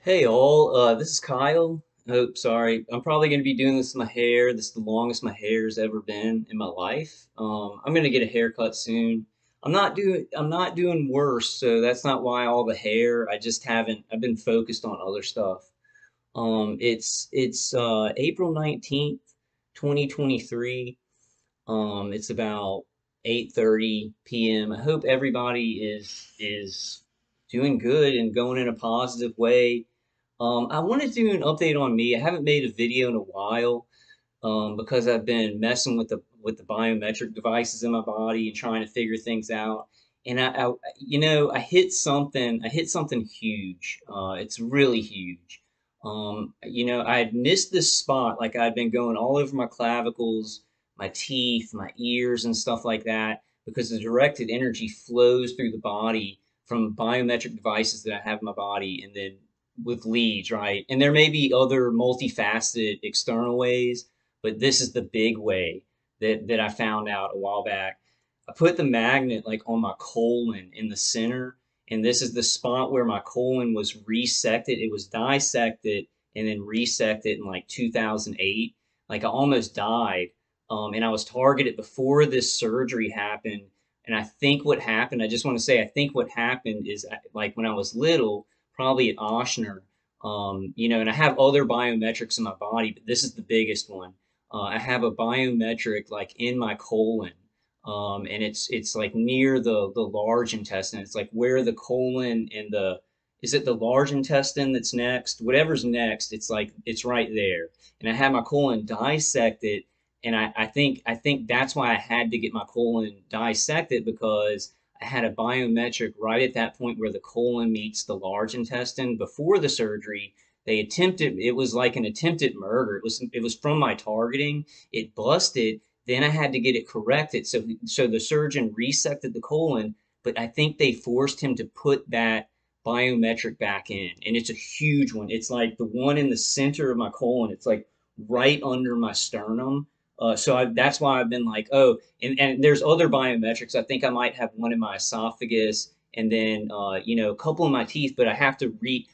Hey all, this is Kyle. Oh, sorry. I'm probably going to be doing this to my hair. This is the longest my hair's ever been in my life. I'm going to get a haircut soon. I'm not doing worse, so that's not why all the hair. I just haven't. I've been focused on other stuff. It's April 19th, 2023. It's about 8:30 p.m. I hope everybody is doing good and going in a positive way. I wanted to do an update on me. I haven't made a video in a while because I've been messing with the biometric devices in my body and trying to figure things out. And I hit something. I hit something huge. It's really huge. I had missed this spot. Like I'd been going all over my clavicles, my teeth, my ears, and stuff like that because the directed energy flows through the body from biometric devices that I have in my body, and then with leads, right? And there may be other multifaceted external ways, but this is the big way that I found out a while back. I put the magnet like on my colon in the center, and this is the spot where my colon was resected. It was dissected and then resected in like 2008. Like I almost died, and I was targeted before this surgery happened. And I think what happened, I just want to say, I think what happened is like when I was little, probably at Ochsner, and I have other biometrics in my body, but this is the biggest one. I have a biometric like in my colon, and it's like near the large intestine. It's like where the colon and the is it the large intestine that's next? Whatever's next, it's like it's right there. And I had my colon dissected, and I think that's why I had to get my colon dissected because I had a biometric right at that point where the colon meets the large intestine before the surgery. They attempted, it was like an attempted murder. It was from my targeting. It busted. Then I had to get it corrected. So the surgeon resected the colon, but I think they forced him to put that biometric back in. And it's a huge one. It's like the one in the center of my colon. It's like right under my sternum. That's why I've been like, oh, and there's other biometrics. I think I might have one in my esophagus, and then a couple in my teeth. But I have to reevaluate.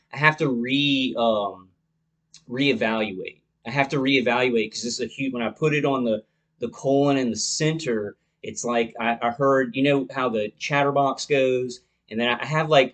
I have to reevaluate because this is a huge. When I put it on the colon in the center, it's like I heard. You know how the chatterbox goes, and then I have like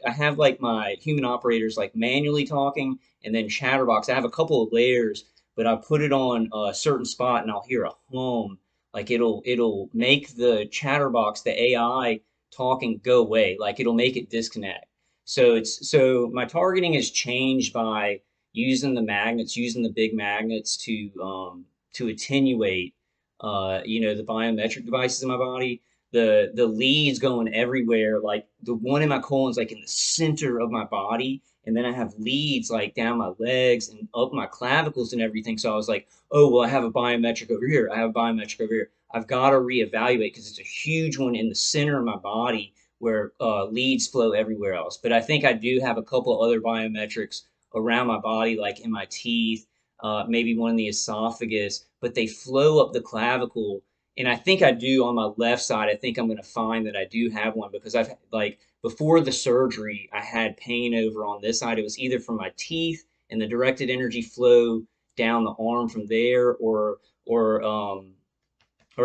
my human operators like manually talking, and then chatterbox. I have a couple of layers, but I put it on a certain spot, and I'll hear a hum. Like it'll make the chatterbox, the AI talking go away. Like it'll make it disconnect. So my targeting has changed by using the magnets, using the big magnets to attenuate, the biometric devices in my body. The leads going everywhere. Like the one in my colon is like in the center of my body, and then I have leads like down my legs and up my clavicles and everything. So I was like, oh well, I have a biometric over here. I have a biometric over here. I've got to reevaluate because it's a huge one in the center of my body where leads flow everywhere else. But I think I do have a couple other biometrics around my body, like in my teeth, maybe one in the esophagus, but they flow up the clavicle. And I think I do on my left side. I think I'm going to find that I do have one because I've like before the surgery, I had pain over on this side. It was either from my teeth and the directed energy flow down the arm from there, or or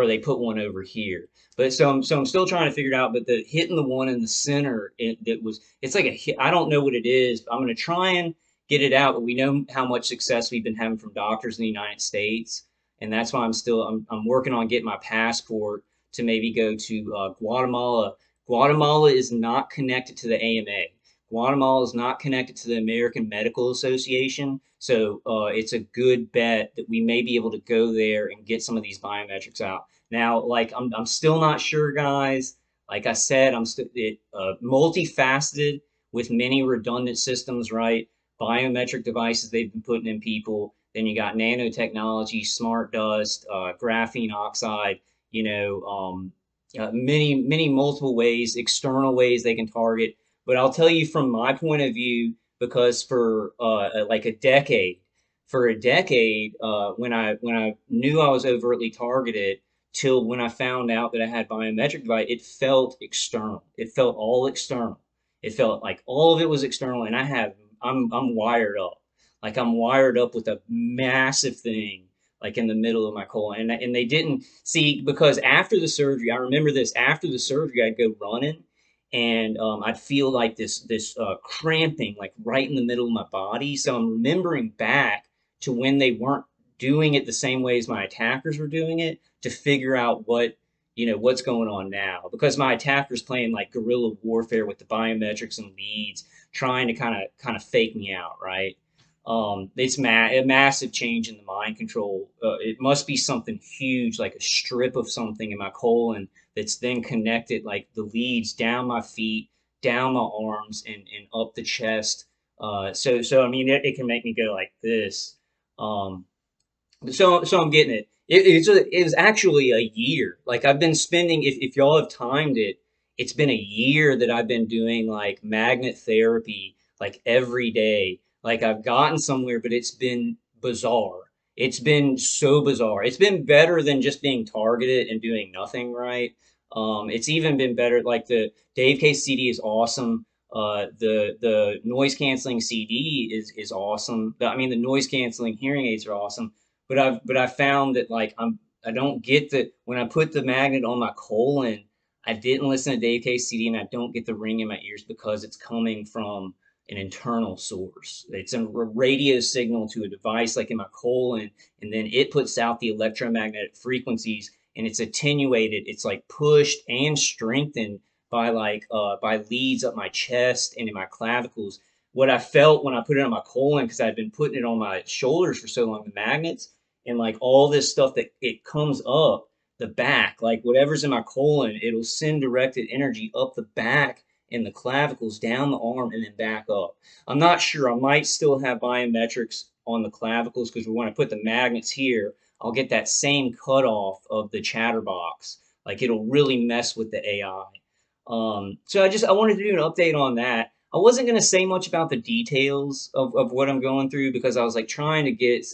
they put one over here. But so I'm still trying to figure it out. But the hitting the one in the center, it's like a hit. I don't know what it is. But I'm going to try and get it out. But we know how much success we've been having from doctors in the United States, and that's why I'm working on getting my passport to maybe go to Guatemala. Guatemala is not connected to the AMA. Guatemala is not connected to the American Medical Association, so it's a good bet that we may be able to go there and get some of these biometrics out. Now, like I'm still not sure, guys. Like I said, I'm still multifaceted with many redundant systems, right? Biometric devices they've been putting in people. Then you got nanotechnology, smart dust, graphene oxide. Many multiple ways, external ways they can target. But I'll tell you from my point of view, because for like a decade, when I knew I was overtly targeted, till when I found out that I had biometric device, it felt external. It felt all external. It felt like all of it was external, and I'm wired up. Like I'm wired up with a massive thing like in the middle of my colon. And they didn't see because after the surgery, I remember this after the surgery, I'd go running and I'd feel like this cramping like right in the middle of my body. So I'm remembering back to when they weren't doing it the same way as my attackers were doing it to figure out what's going on now because my attacker's playing like guerrilla warfare with the biometrics and leads, trying to kind of fake me out, right? It's a massive change in the mind control. It must be something huge, like a strip of something in my colon that's then connected, like the leads down my feet, down my arms, and up the chest. So I mean, it can make me go like this. Um, so I'm getting it. It was actually a year. Like I've been spending, if y'all have timed it, it's been a year that I've been doing like magnet therapy like every day. Like I've gotten somewhere, but it's been bizarre. It's been so bizarre. It's been better than just being targeted and doing nothing right. It's even been better. Like the Dave Case CD is awesome. The noise canceling CD is awesome. I mean, the noise canceling hearing aids are awesome, but I've found that like I don't get the when I put the magnet on my colon, I didn't listen to Dave Case CD and I don't get the ring in my ears because it's coming from an internal source. It's a radio signal to a device like in my colon, and then it puts out the electromagnetic frequencies and it's attenuated. It's like pushed and strengthened by leads up my chest and in my clavicles. What I felt when I put it on my colon, because I'd been putting it on my shoulders for so long, the magnets, and like all this stuff that it comes up the back, like whatever's in my colon, it'll send directed energy up the back and the clavicles down the arm and then back up. I'm not sure. I might still have biometrics on the clavicles because when I put the magnets here, I'll get that same cutoff of the chatterbox. Like it'll really mess with the AI. So I wanted to do an update on that. I wasn't going to say much about the details of what I'm going through because I was like trying to get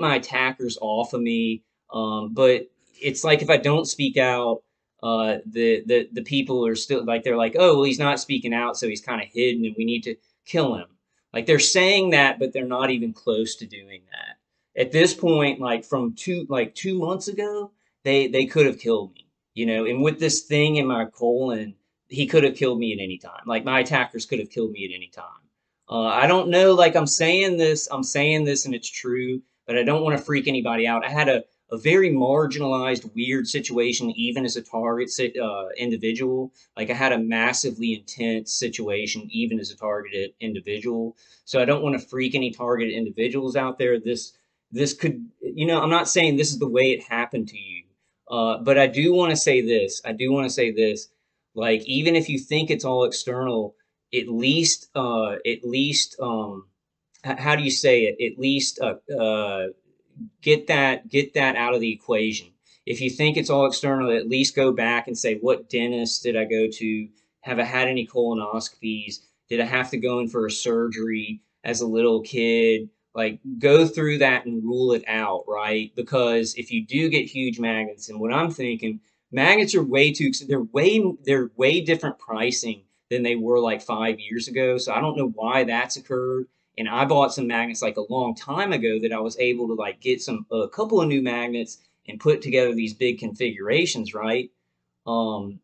my attackers off of me. But it's like if I don't speak out, the people are still like they're like, oh, well, he's not speaking out, so he's kind of hidden, and we need to kill him. Like they're saying that, but they're not even close to doing that. At this point, like from 2 months ago, they could have killed me, and with this thing in my colon, he could have killed me at any time. Like my attackers could have killed me at any time. I don't know, like I'm saying this and it's true, but I don't want to freak anybody out. I had a very marginalized, weird situation, even as a target individual. Like I had a massively intense situation, even as a targeted individual. So I don't want to freak any targeted individuals out there. This could, I'm not saying this is the way it happened to you, but I do want to say this. I do want to say this. Like even if you think it's all external, at least, how do you say it? At least get that out of the equation. If you think it's all external, at least go back and say, what dentist did I go to? Have I had any colonoscopies? Did I have to go in for a surgery as a little kid? Like go through that and rule it out, right? Because if you do get huge magnets, and what I'm thinking, magnets are they're way different pricing than they were like 5 years ago. So I don't know why that's occurred. And I bought some magnets like a long time ago that I was able to like get a couple of new magnets and put together these big configurations, right? Um,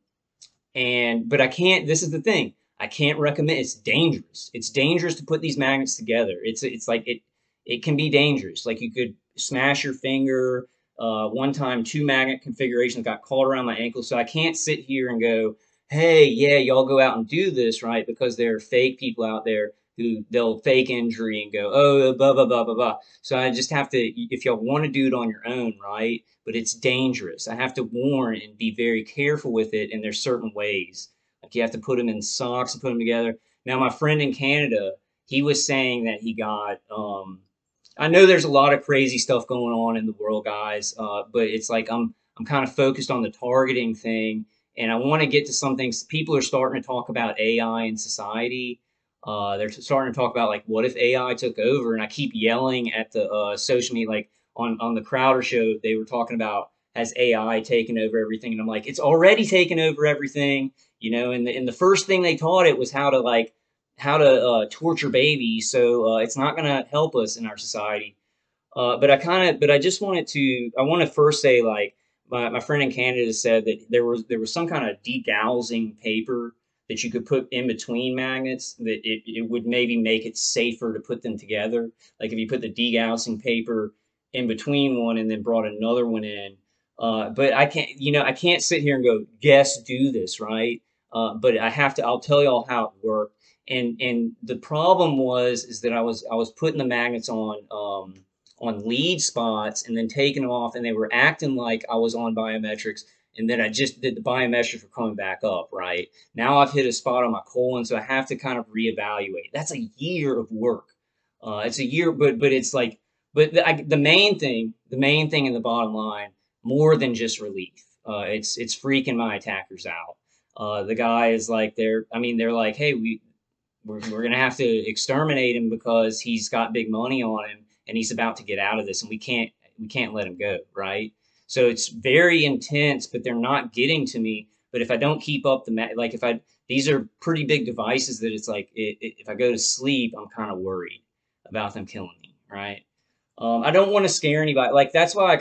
but I can't. This is the thing. I can't recommend. It's dangerous. It's dangerous to put these magnets together. It's like it can be dangerous. Like you could smash your finger. One time, two magnet configurations got caught around my ankle, so I can't sit here and go, "Hey, yeah, y'all go out and do this," right? Because there are fake people out there who they'll fake injury and go, "Oh, blah blah blah blah blah." So I just have to, if y'all want to do it on your own, right? But it's dangerous. I have to warn and be very careful with it. And there's certain ways, like you have to put them in socks and put them together. Now, my friend in Canada, he was saying that he got. I know there's a lot of crazy stuff going on in the world, guys, but it's like I'm kind of focused on the targeting thing, and I want to get to something. People are starting to talk about AI in society. They're starting to talk about like, what if AI took over? And I keep yelling at the social media, like on the Crowder show, they were talking about has AI taken over everything, and I'm like, it's already taken over everything, and the first thing they taught it was torture babies. So it's not going to help us in our society. But I just wanted to, I want to first say, like, my friend in Canada said that there was some kind of degaussing paper that you could put in between magnets that it would maybe make it safer to put them together. Like if you put the degaussing paper in between one and then brought another one in. But I can't sit here and go, yes, do this, right? But I'll tell y'all how it worked. And the problem is that I was putting the magnets on lead spots and then taking them off, and they were acting like I was on biometrics, and then I just did the biometrics were coming back up, right? Now I've hit a spot on my colon, so I have to kind of reevaluate. That's a year of work. It's a year, but it's like, but the main thing in the bottom line, more than just relief, it's freaking my attackers out. The guy is like, they're like, hey, we're gonna have to exterminate him because he's got big money on him and he's about to get out of this, and we can't let him go, right? So it's very intense, but they're not getting to me. But if I don't keep up like if I these are pretty big devices that it's like if I go to sleep, I'm kind of worried about them killing me, right? I don't want to scare anybody. Like that's why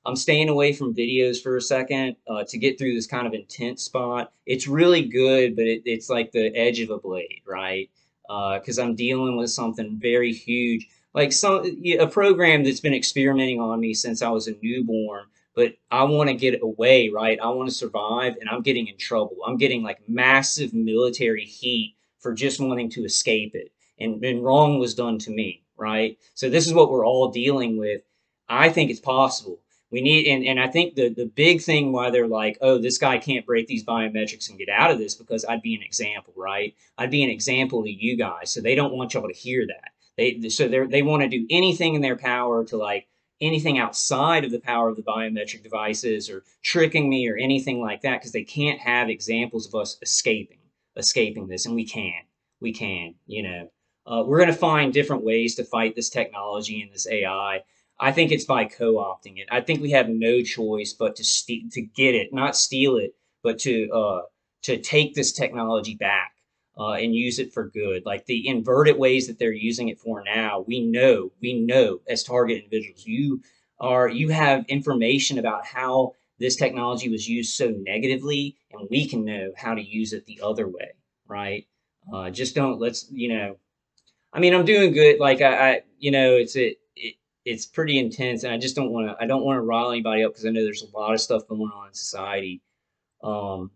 I'm staying away from videos for a second to get through this kind of intense spot. It's really good, but it's like the edge of a blade, right? Because I'm dealing with something very huge, like a program that's been experimenting on me since I was a newborn. But I want to get away, right? I want to survive, and I'm getting in trouble. I'm getting like massive military heat for just wanting to escape it, and wrong was done to me, right? So this is what we're all dealing with. I think it's possible. We need, and I think the big thing why they're like, oh, this guy can't break these biometrics and get out of this, because I'd be an example, right? I'd be an example to you guys. So they don't want y'all to hear that. They want to do anything in their power to like anything outside of the power of the biometric devices or tricking me or anything like that, because they can't have examples of us escaping this, and we can. We're going to find different ways to fight this technology and this AI. I think it's by co-opting it. I think we have no choice but to get it, not steal it, but to take this technology back and use it for good. Like the inverted ways that they're using it for now, we know as target individuals, you have information about how this technology was used so negatively, and we can know how to use it the other way, right? Just don't let's I mean, I'm doing good. Like it's pretty intense, and I don't want to rile anybody up because I know there's a lot of stuff going on in society. Um,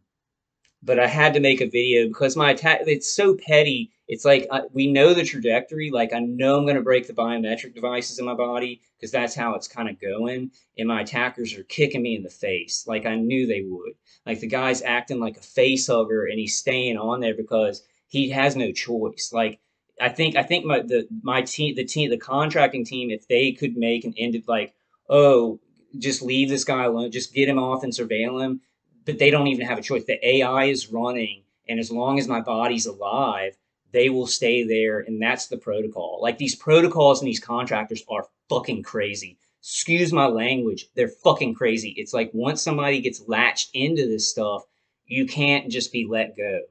but I had to make a video because my attack, it's so petty. It's like we know the trajectory. Like I know I'm going to break the biometric devices in my body because that's how it's kind of going. And my attackers are kicking me in the face. Like I knew they would. Like the guy's acting like a face hugger and he's staying on there because he has no choice. Like I think the contracting team, if they could make an end of like, oh, just leave this guy alone, just get him off and surveil him, but they don't even have a choice. The AI is running, and as long as my body's alive, they will stay there, and that's the protocol. Like these protocols and these contractors are fucking crazy. Excuse my language, they're fucking crazy. It's like once somebody gets latched into this stuff, you can't just be let go.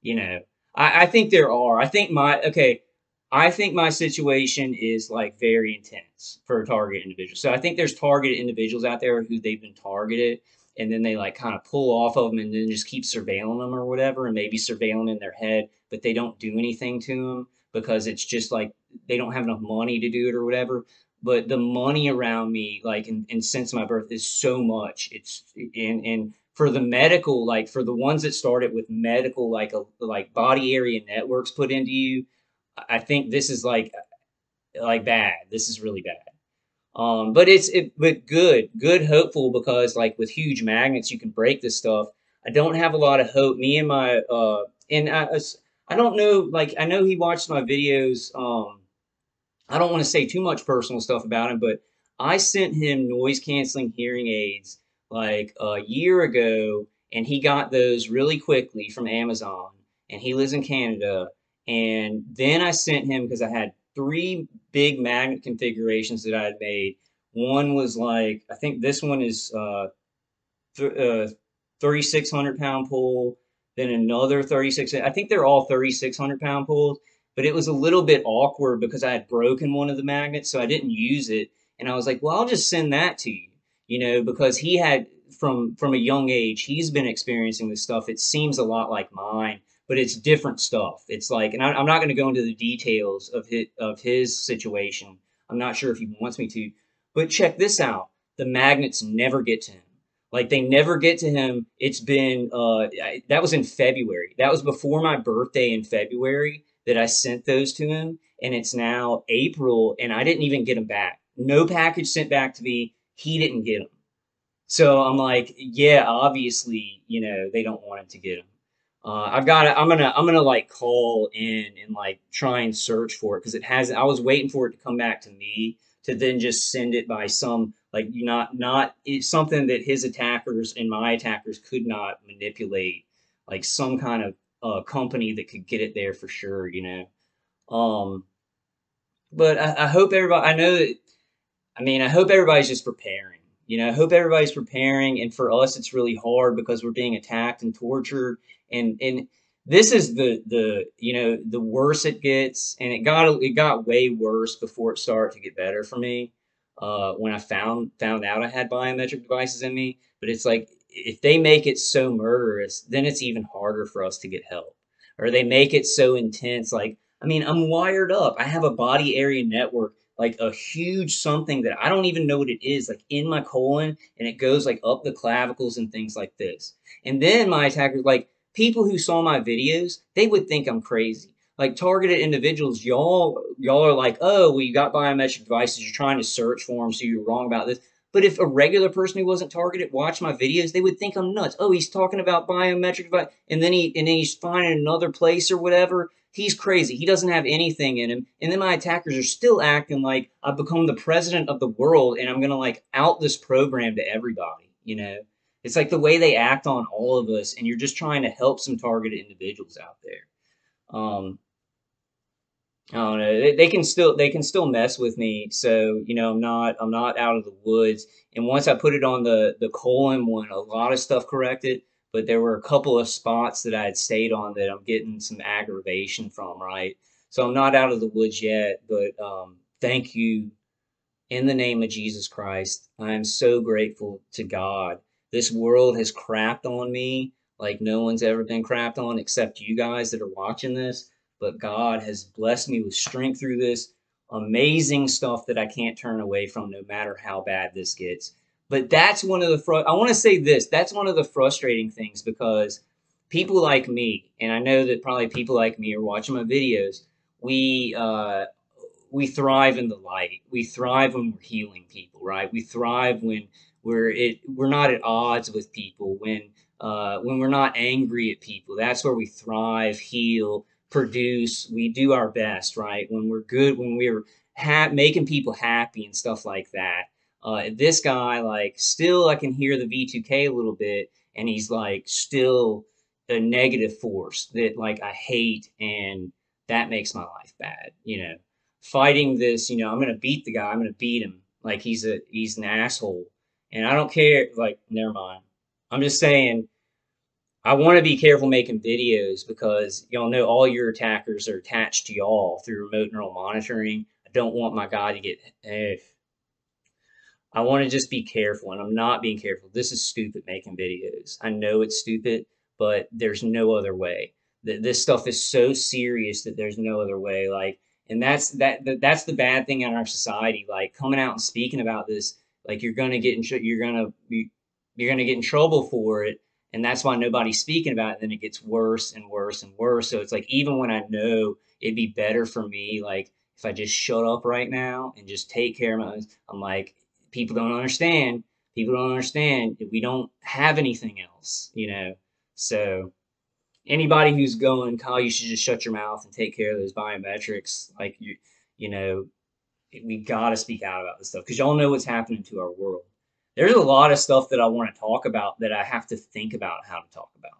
You know, I think there are. I think my situation is like very intense for a target individual. So I think there's targeted individuals out there who they've been targeted, and then they like kind of pull off of them and then just keep surveilling them or whatever, and maybe surveilling in their head, but they don't do anything to them because it's just like they don't have enough money to do it or whatever. But the money around me, like, and since my birth, is so much. It's and for the medical, like for the ones that started with medical, like body area networks put into you, I think this is like bad. This is really bad. But good, hopeful, because like with huge magnets, you can break this stuff. I don't have a lot of hope. Me and my and I don't know. Like I know he watched my videos. I don't want to say too much personal stuff about him, but I sent him noise canceling hearing aids like a year ago, and he got those really quickly from Amazon, and he lives in Canada. And then I sent him because I had three big magnet configurations that I had made. One was like, I think this one is th 3,600 pound pull. then another 36. I think they're all 3,600 pound pulls, but it was a little bit awkward because I had broken one of the magnets, so I didn't use it. And I was like, well, I'll just send that to you, because he had from a young age, he's been experiencing this stuff. It seems a lot like mine, but it's different stuff. It's like, and I'm not going to go into the details of his situation. I'm not sure if he wants me to, but check this out. The magnets never get to him. Like they never get to him. It's been that was in February. That was before my birthday in February that I sent those to him, and it's now April, and I didn't even get them back. No package sent back to me. He didn't get them. So I'm like, yeah, obviously, they don't want him to get them. I'm gonna like call in and like try and search for it because it has. I was waiting for it to come back to me to then just send it by some like not it's something that his attackers and my attackers could not manipulate, like some kind of company that could get it there for sure. But I hope everybody. I know that. I mean, I hope everybody's just preparing. I hope everybody's preparing, and for us, it's really hard because we're being attacked and tortured, and this is the worse it gets, and it got way worse before it started to get better for me. When I found out I had biometric devices in me, but it's like if they make it so murderous, then it's even harder for us to get help, or they make it so intense. Like, I mean, I'm wired up. I have a body area network like a huge something that I don't even know what it is, like in my colon, and it goes like up the clavicles and things like this. And then my attackers, like people who saw my videos, they would think I'm crazy. Like targeted individuals, y'all are like, oh, well, you got biometric devices, you're trying to search for them, so you're wrong about this. But if a regular person who wasn't targeted watched my videos, they would think I'm nuts. Oh, he's talking about biometric device, and then he's finding another place or whatever. He's crazy. He doesn't have anything in him. And then my attackers are still acting like I've become the president of the world and I'm going to like out this program to everybody. It's like the way they act on all of us, and you're just trying to help some targeted individuals out there. Um, I don't know. They can still mess with me. So, I'm not out of the woods. And once I put it on the colon one, a lot of stuff corrected, but there were a couple of spots that I had stayed on that I'm getting some aggravation from, right? So I'm not out of the woods yet, but thank you in the name of Jesus Christ. I am so grateful to God. This world has crapped on me like no one's ever been crapped on except you guys that are watching this. But God has blessed me with strength through this amazing stuff that I can't turn away from no matter how bad this gets. But that's one of the I want to say this, that's one of the frustrating things because people like me, and I know that probably people like me are watching my videos, we we thrive in the light. We thrive when we're healing people, right? We thrive when we're not at odds with people, when we're not angry at people. That's where we thrive, heal, produce. We do our best, right? When we're good, when we're making people happy and stuff like that. This guy, like, still I can hear the V2K a little bit, and he's like still a negative force that like I hate, and that makes my life bad. Fighting this, I'm gonna beat the guy. I'm gonna beat him like he's an asshole, and I don't care. Like, never mind. I'm just saying I want to be careful making videos because y'all know all your attackers are attached to y'all through remote neural monitoring. I don't want my guy to get. I want to just be careful, and I'm not being careful. This is stupid making videos. I know it's stupid, but there's no other way. This stuff is so serious that there's no other way. Like, and that's the bad thing in our society. Like coming out and speaking about this, like you're gonna get in trouble for it, and that's why nobody's speaking about it. Then it gets worse and worse and worse. So it's like even when I know it'd be better for me, like if I just shut up right now and just take care of my, I'm like people don't understand. People don't understand. We don't have anything else. So anybody who's going, Kyle, you should just shut your mouth and take care of those biometrics. Like you know, we gotta speak out about this stuff because y'all know what's happening to our world. There's a lot of stuff that I want to talk about that I have to think about how to talk about.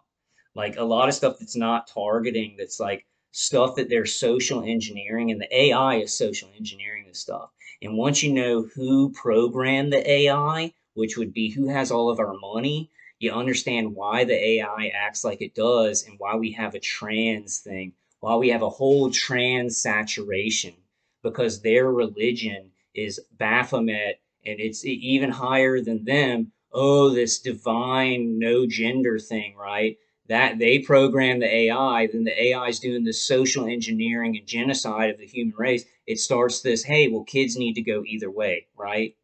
Like a lot of stuff that's not targeting, that's like stuff that they're social engineering, and the AI is social engineering this stuff. And once you know who programmed the AI, which would be who has all of our money, You understand why the AI acts like it does and why we have a trans thing, why we have a whole trans saturation, because their religion is Baphomet, and it's even higher than them. Oh, this divine no gender thing, right? That they program the AI, then the AI is doing this social engineering and genocide of the human race. It starts this, hey, well, kids need to go either way, right?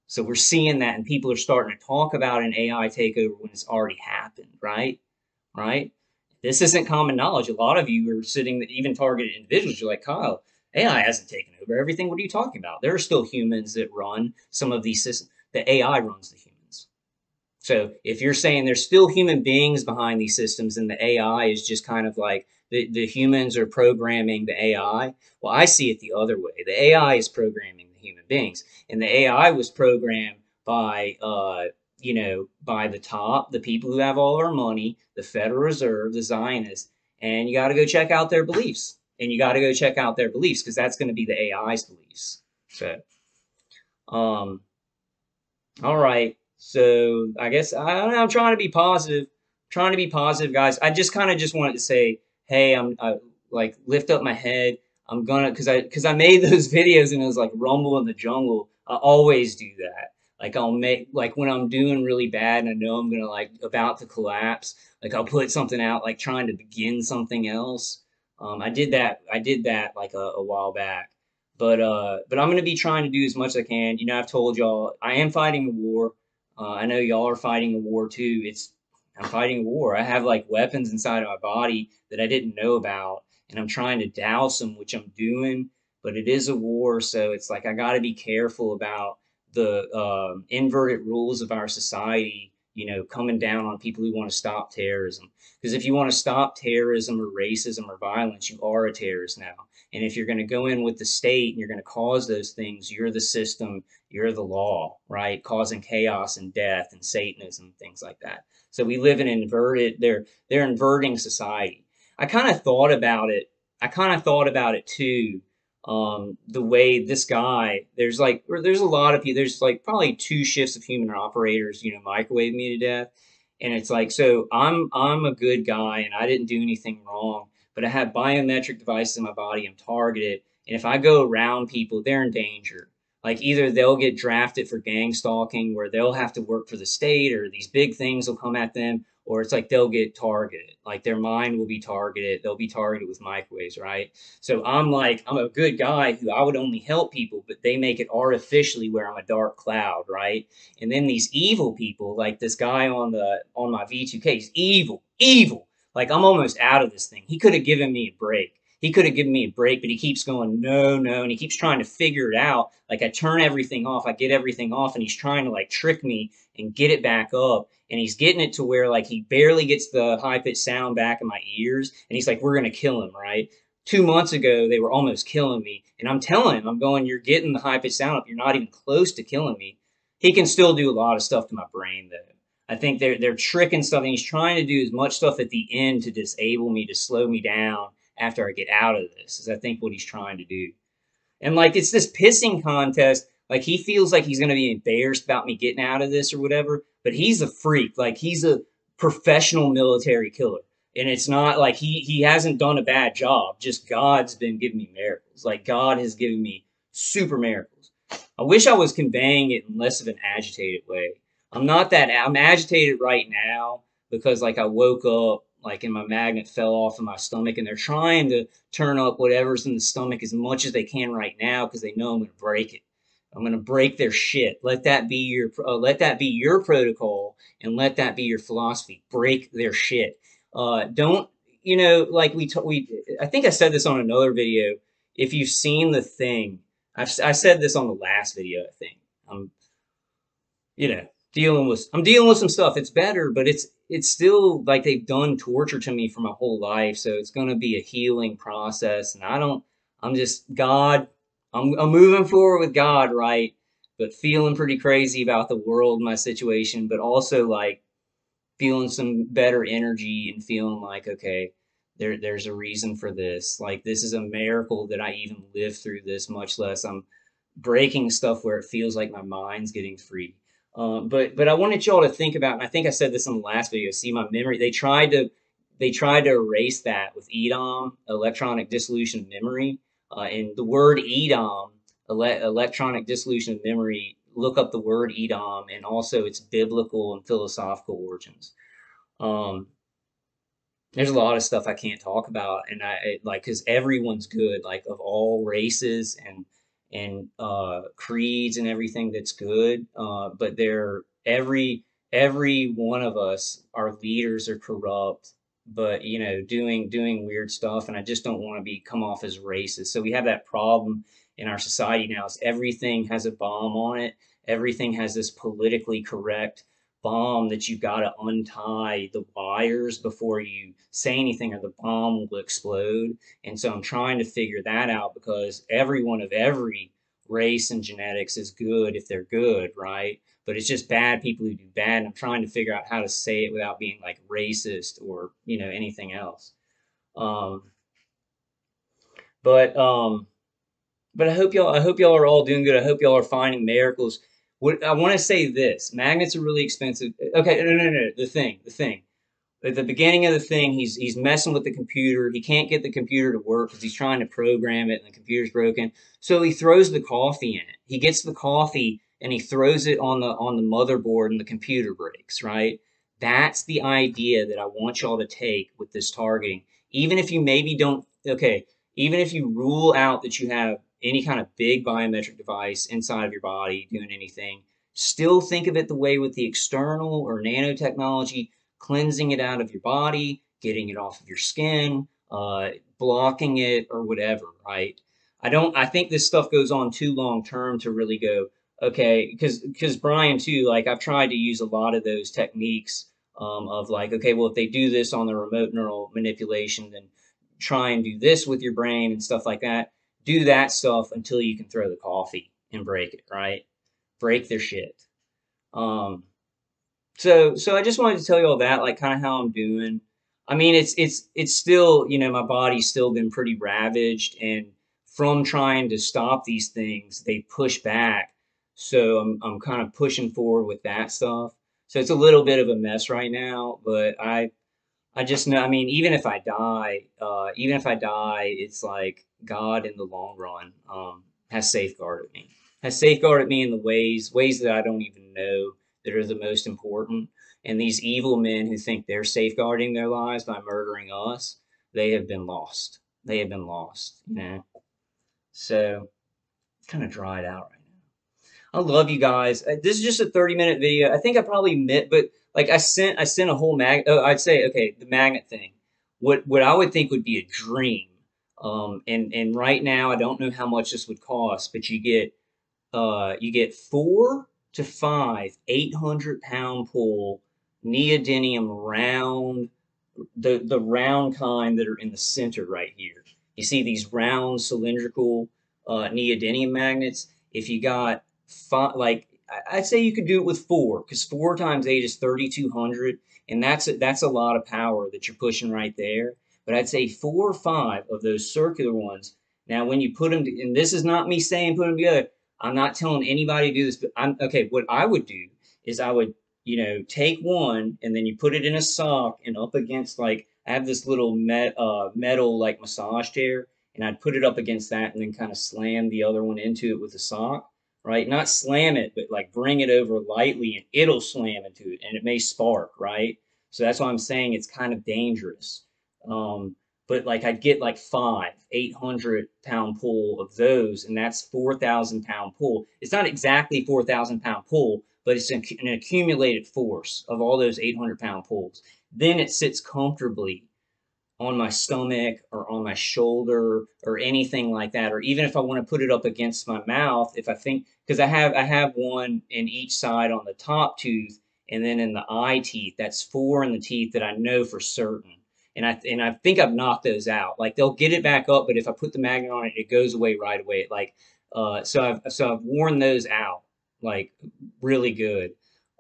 So we're seeing that, and people are starting to talk about an AI takeover when it's already happened, right? Right? This isn't common knowledge. A lot of you are sitting, even targeted individuals, you're like, Kyle, AI hasn't taken over everything. What are you talking about? There are still humans that run some of these systems. The AI runs the humans. So if you're saying there's still human beings behind these systems and the AI is just kind of like the humans are programming the AI, well, I see it the other way. The AI is programming the human beings, and the AI was programmed by, by the top, the people who have all our money, the Federal Reserve, the Zionists, and you got to go check out their beliefs. And you got to go check out their beliefs because that's going to be the AI's beliefs. So, um, all right. So I guess I'm trying to be positive, guys. I just kind of just wanted to say, hey, like lift up my head. I'm gonna because I made those videos and it was like rumble in the jungle. I always do that. Like I'll make like when I'm doing really bad and I know I'm gonna like about to collapse. Like I'll put something out like trying to begin something else. I did that. I did that like a while back. But I'm gonna be trying to do as much as I can. You know, I've told y'all I am fighting a war. I know y'all are fighting a war too. I'm fighting a war. I have like weapons inside of my body that I didn't know about, and I'm trying to douse them, which I'm doing. But it is a war, so it's like I got to be careful about the inverted rules of our society. You know, coming down on people who want to stop terrorism. Because if you want to stop terrorism or racism or violence, you are a terrorist now. And if you're going to go in with the state and you're going to cause those things, you're the system, you're the law, right? Causing chaos and death and Satanism, things like that. So we live in an inverted, they're inverting society. I kind of thought about it. I kind of thought about it too. The way this guy, there's a lot of people, there's like probably two shifts of human operators, microwave me to death. And it's like, so I'm a good guy and I didn't do anything wrong, but I have biometric devices in my body. I'm targeted. And if I go around people, they're in danger. Like either they'll get drafted for gang stalking where they'll have to work for the state or these big things will come at them, or it's like they'll get targeted. Like their mind will be targeted. They'll be targeted with microwaves, right? So I'm a good guy who I would only help people, but they make it artificially where I'm a dark cloud, right? And then these evil people, like this guy on my V2K, he's evil, evil. Like I'm almost out of this thing. He could have given me a break. He could have given me a break, but he keeps going, no, no. And he keeps trying to figure it out. Like I turn everything off, I get everything off, and he's trying to like trick me and get it back up. And he's getting it to where like he barely gets the high pitched sound back in my ears. And he's like, we're going to kill him, right? 2 months ago, they were almost killing me. And I'm telling him, I'm going, you're getting the high pitched sound up. You're not even close to killing me. He can still do a lot of stuff to my brain, though. I think they're tricking stuff. And he's trying to do as much stuff at the end to disable me, to slow me down after I get out of this, is I think what he's trying to do. And like it's this pissing contest. Like he feels like he's gonna be embarrassed about me getting out of this or whatever. But he's a freak. Like he's a professional military killer. And it's not like he hasn't done a bad job. Just God's been giving me miracles. Like God has given me super miracles. I wish I was conveying it in less of an agitated way. I'm agitated right now because like I woke up like and my magnet fell off of my stomach and they're trying to turn up whatever's in the stomach as much as they can right now because they know I'm going to break it. I'm going to break their shit. Let that be your protocol and let that be your philosophy. Break their shit. Don't like I think I said this on another video. If you've seen The Thing, I said this on the last video. I think I'm you know I'm dealing with some stuff. It's better, but it's still like they've done torture to me for my whole life. So it's going to be a healing process. And I'm just God. I'm moving forward with God, right? But feeling pretty crazy about the world, my situation, but also like feeling some better energy and feeling like, okay, there's a reason for this. Like this is a miracle that I even lived through this, much less I'm breaking stuff where it feels like my mind's getting free. But I wanted y'all to think about, and I think I said this in the last video. See my memory. They tried to erase that with EDOM, electronic dissolution of memory, and the word EDOM, electronic dissolution of memory. Look up the word EDOM and also its biblical and philosophical origins. Um, there's a lot of stuff I can't talk about, and like because everyone's good, like of all races and creeds and everything that's good. But every one of us, our leaders are corrupt, but doing weird stuff, and I just don't want to be come off as racist. So we have that problem in our society now. Is everything has a bomb on it. Everything has this politically correct bomb that you've got to untie the wires before you say anything or the bomb will explode. And so I'm trying to figure that out because everyone of every race and genetics is good if they're good, right? But it's just bad people who do bad. And I'm trying to figure out how to say it without being like racist or, anything else. Um, but um, but I hope y'all are all doing good. I hope y'all are finding miracles. What I want to say this, magnets are really expensive. Okay, no. The thing. At the beginning of the thing, he's messing with the computer. He can't get the computer to work because he's trying to program it and the computer's broken. So he throws the coffee in it. He gets the coffee and he throws it on the motherboard and the computer breaks, right? That's the idea that I want y'all to take with this targeting. Even if you maybe don't, okay, even if you rule out that you have any kind of big biometric device inside of your body doing anything, still think of it the way with the external or nanotechnology, cleansing it out of your body, getting it off of your skin, blocking it or whatever, right? I think this stuff goes on too long term to really go, okay, because Brian too, like I've tried to use a lot of those techniques of like, okay, well, if they do this on the remote neural manipulation, then try and do this with your brain and stuff like that. Do that stuff until you can throw the coffee and break it, right? Break their shit. Um, so I just wanted to tell you all that, like kind of how I'm doing. I mean, it's still, my body's still been pretty ravaged, and from trying to stop these things, they push back. So I'm kind of pushing forward with that stuff. So it's a little bit of a mess right now, but I just know, I mean, even if I die, it's like God in the long run has safeguarded me in the ways that I don't even know that are the most important. And these evil men who think they're safeguarding their lives by murdering us, they have been lost. They have been lost. So kind of dried out right now. I love you guys. This is just a 30-minute video. I think I probably met, but like I sent a whole Oh, I'd say okay, the magnet thing. What I would think would be a dream. And right now I don't know how much this would cost, but you get 4 to 5 800-pound pull neodymium round, the round kind that are in the center right here. You see these round cylindrical neodymium magnets. If you got five, like I'd say you could do it with four, because 4 times 8 is 3,200, and that's a lot of power that you're pushing right there. But I'd say 4 or 5 of those circular ones. Now, when you put them, and this is not me saying put them together. I'm not telling anybody to do this, but I'm okay. What I would do is I would take one and then you put it in a sock and up against, like, I have this little metal like massage chair, and I'd put it up against that and then kind of slam the other one into it with a sock, right? Not slam it, but like bring it over lightly and it'll slam into it and it may spark, right? So that's why I'm saying it's kind of dangerous. Um, but like I'd get like 800-pound pull of those, and that's 4,000-pound pull. It's not exactly 4,000-pound pull, but it's an accumulated force of all those 800-pound pulls. Then it sits comfortably on my stomach or on my shoulder or anything like that. Or even if I want to put it up against my mouth, if I think, because I have one in each side on the top tooth, and then in the eye teeth, that's 4 in the teeth that I know for certain. And I think I've knocked those out. Like they'll get it back up, but if I put the magnet on it, it goes away right away. Like so I've worn those out like really good.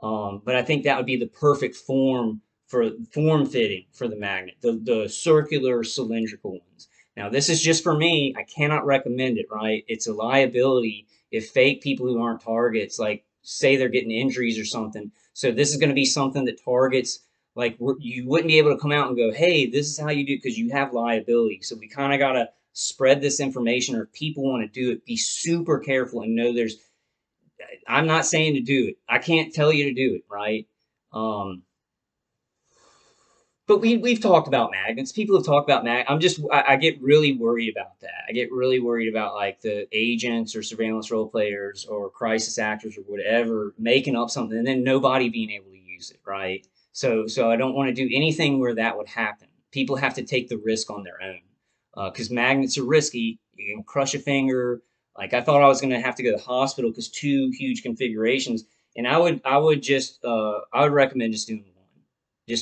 But I think that would be the perfect form fitting for the magnet, the circular cylindrical ones. Now this is just for me. I cannot recommend it, right? It's a liability if fake people who aren't targets like say they're getting injuries or something. So this is going to be something that targets, like, you wouldn't be able to come out and go, hey, this is how you do it, because you have liability. So we kind of got to spread this information, or if people want to do it, be super careful and know there's, I'm not saying to do it. I can't tell you to do it, right? Um, but we've talked about magnets. People have talked about I get really worried about that. I get really worried about like the agents or surveillance role players or crisis actors or whatever making up something and then nobody being able to use it, right? So I don't want to do anything where that would happen. People have to take the risk on their own because magnets are risky. You can crush a finger. Like I thought I was going to have to go to the hospital because two huge configurations, and I would recommend just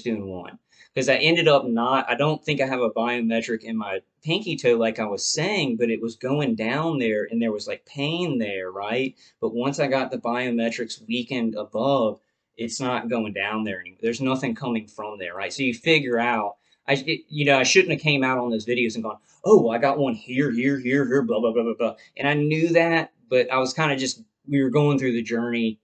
doing one because I ended up not, I don't think I have a biometric in my pinky toe like I was saying, but it was going down there and there was like pain there, right? But once I got the biometrics weakened above, it's not going down there anymore. There's nothing coming from there, right? So you figure out, I shouldn't have came out on those videos and gone, oh, well, I got one here, here, here, here, blah, blah, blah, blah, blah. And I knew that, but I was kind of just, we were going through the journey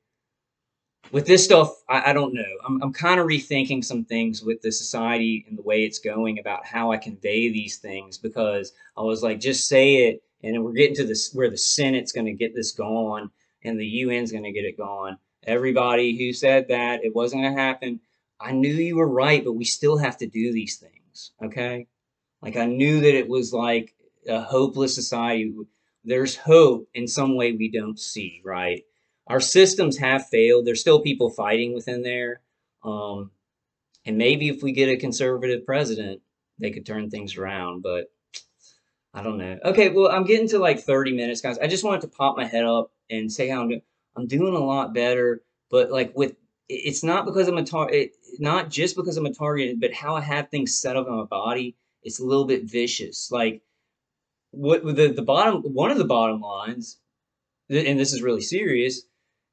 with this stuff. I don't know. I'm kind of rethinking some things with the society and the way it's going about how I convey these things because I was like, just say it. And then we're getting to this where the Senate's going to get this gone and the UN's going to get it gone. Everybody who said that it wasn't going to happen, I knew you were right, but we still have to do these things. Okay. Like I knew that it was like a hopeless society. There's hope in some way we don't see, right? Our systems have failed. There's still people fighting within there. Um, and maybe if we get a conservative president, they could turn things around, but I don't know. Okay, well, I'm getting to like 30 minutes, guys. I just wanted to pop my head up and say how I'm doing. I'm doing a lot better, but like it's not because I'm a target, not just because I'm a target, but how I have things set up in my body. It's a little bit vicious. Like what the bottom, one of the bottom lines, and this is really serious,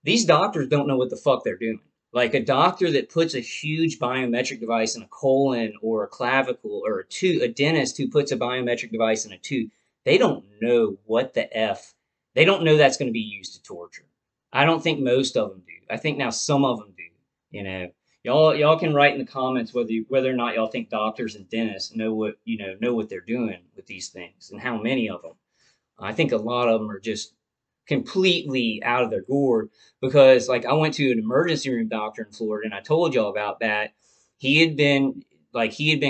these doctors don't know what the fuck they're doing. Like a doctor that puts a huge biometric device in a colon or a clavicle, or a dentist who puts a biometric device in a tooth, they don't know what the F, they don't know that's going to be used to torture. I don't think most of them do. I think now some of them do. You know, y'all can write in the comments whether or not y'all think doctors and dentists know what they're doing with these things and how many of them. I think a lot of them are just completely out of their gourd because like I went to an emergency room doctor in Florida and I told y'all about that. He had been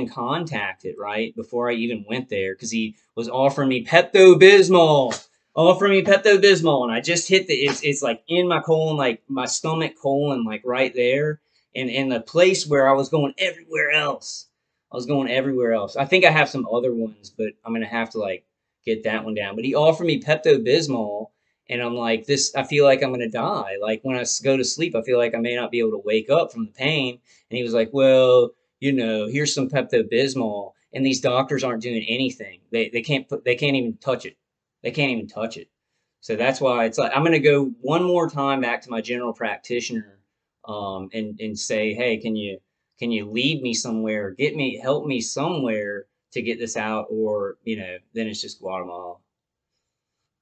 contacted right before I even went there because he was offering me Pepto-Bismol, and I just hit it's like in my colon, like my stomach colon, like right there, and in the place where I was going everywhere else. I was going everywhere else. I think I have some other ones, but I'm gonna have to like get that one down. But he offered me Pepto-Bismol, and I'm like, this, I feel like I'm going to die. Like when I go to sleep, I feel like I may not be able to wake up from the pain. And he was like, well, here's some Pepto-Bismol. And these doctors aren't doing anything. They can't even touch it. They can't even touch it. So that's why it's like, I'm going to go one more time back to my general practitioner, and say, hey, can you lead me somewhere, help me somewhere to get this out, or, then it's just Guatemala.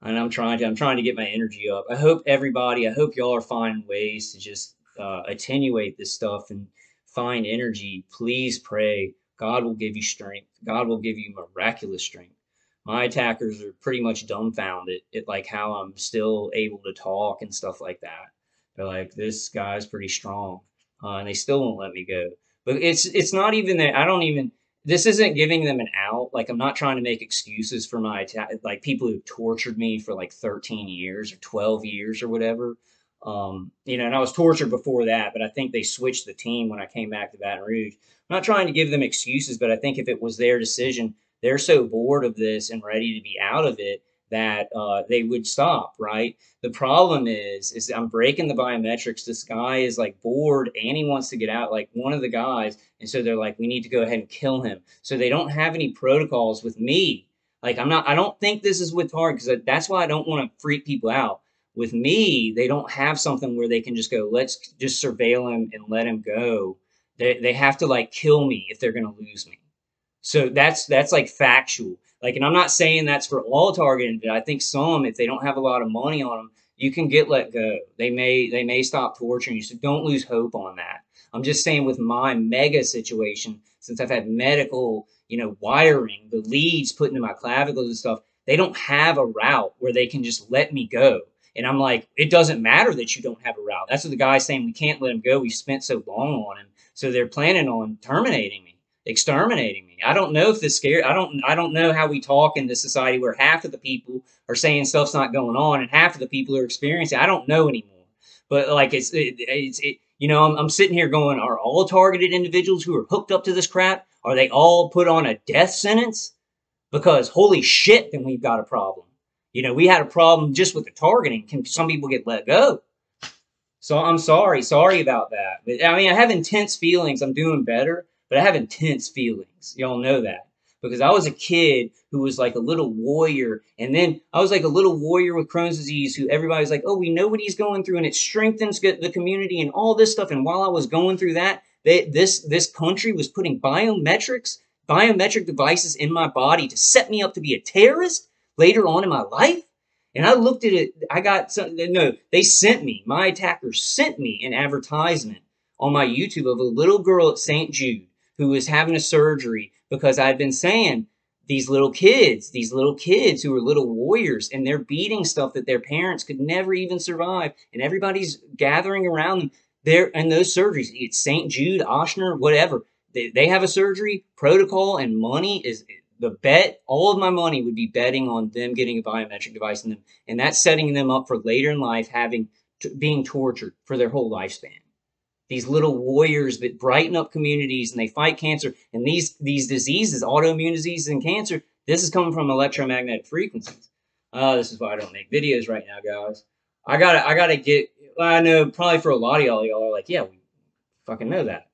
And I'm trying to get my energy up. I hope y'all are finding ways to just attenuate this stuff and find energy. Please pray. God will give you strength. God will give you miraculous strength. My attackers are pretty much dumbfounded at like how I'm still able to talk and stuff like that. They're like, this guy's pretty strong, and they still won't let me go. But it's not even that. I don't even, this isn't giving them an out. Like I'm not trying to make excuses for my attack, like people who tortured me for like 13 years or 12 years or whatever. And I was tortured before that, but I think they switched the team when I came back to Baton Rouge. I'm not trying to give them excuses, but I think if it was their decision, they're so bored of this and ready to be out of it that they would stop, right? The problem is I'm breaking the biometrics. This guy is like bored and he wants to get out, like one of the guys. And so they're like, we need to go ahead and kill him. So they don't have any protocols with me. Like I don't think this is with Target because that's why I don't want to freak people out. With me, they don't have something where they can just go, let's just surveil him and let him go. They have to like kill me if they're going to lose me. So that's like factual. Like, and I'm not saying that's for all targeted. I think some, if they don't have a lot of money on them, You can get let go. They may stop torturing you. So don't lose hope on that. I'm just saying with my mega situation, since I've had medical, wiring, the leads put into my clavicles and stuff, they don't have a route where they can just let me go. And I'm like, it doesn't matter that you don't have a route. That's what the guy's saying. We can't let him go. We spent so long on him. So they're planning on terminating me, exterminating me. I don't know if this scary. I don't know how we talk in this society where half of the people are saying stuff's not going on and half of the people are experiencing. I don't know anymore. But like I'm sitting here going, are all targeted individuals who are hooked up to this crap, are they all put on a death sentence? Because holy shit, then we've got a problem. We had a problem just with the targeting. Can some people get let go? So I'm sorry about that. But I mean, I have intense feelings. I'm doing better, but I have intense feelings. Y'all know that because I was a kid who was like a little warrior, and then I was like a little warrior with Crohn's disease. Who everybody's like, oh, we know what he's going through, and it strengthens the community and all this stuff. And while I was going through that, this country was putting biometric devices in my body to set me up to be a terrorist later on in my life. And I looked at it. I got some. No, they sent me. My attackers sent me an advertisement on my YouTube of a little girl at St. Jude who was having a surgery because I'd been saying these little kids who are little warriors, and they're beating stuff that their parents could never even survive, and everybody's gathering around them. There and those surgeries. It's St. Jude, Ochsner, whatever. They have a surgery protocol, and money is the bet. All of my money would be betting on them getting a biometric device in them, and that's setting them up for later in life being tortured for their whole lifespan. These little warriors that brighten up communities and they fight cancer, and these diseases, autoimmune diseases and cancer, this is coming from electromagnetic frequencies. This is why I don't make videos right now, guys. I gotta get. Well, I know probably for a lot of y'all are like, yeah, we fucking know that.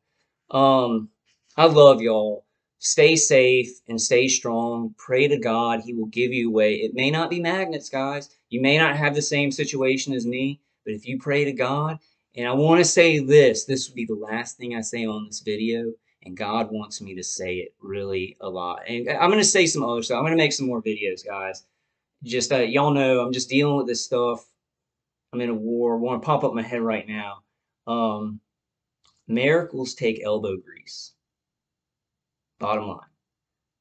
I love y'all. Stay safe and stay strong. Pray to God. He will give you a way. It may not be magnets, guys. You may not have the same situation as me, but if you pray to God, and I want to say this would be the last thing I say on this video, and God wants me to say it really a lot. And I'm going to say some other stuff. I'm going to make some more videos, guys. Just, y'all know, I'm just dealing with this stuff. I'm in a war. I want to pop up my head right now. Miracles take elbow grease. Bottom line,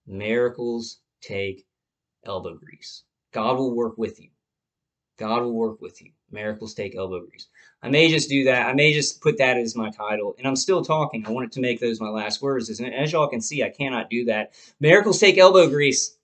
miracles take elbow grease. God will work with you. God will work with you. Miracles take elbow grease. I may just do that. I may just put that as my title. And I'm still talking. I wanted to make those my last words. And as y'all can see, I cannot do that. Miracles take elbow grease.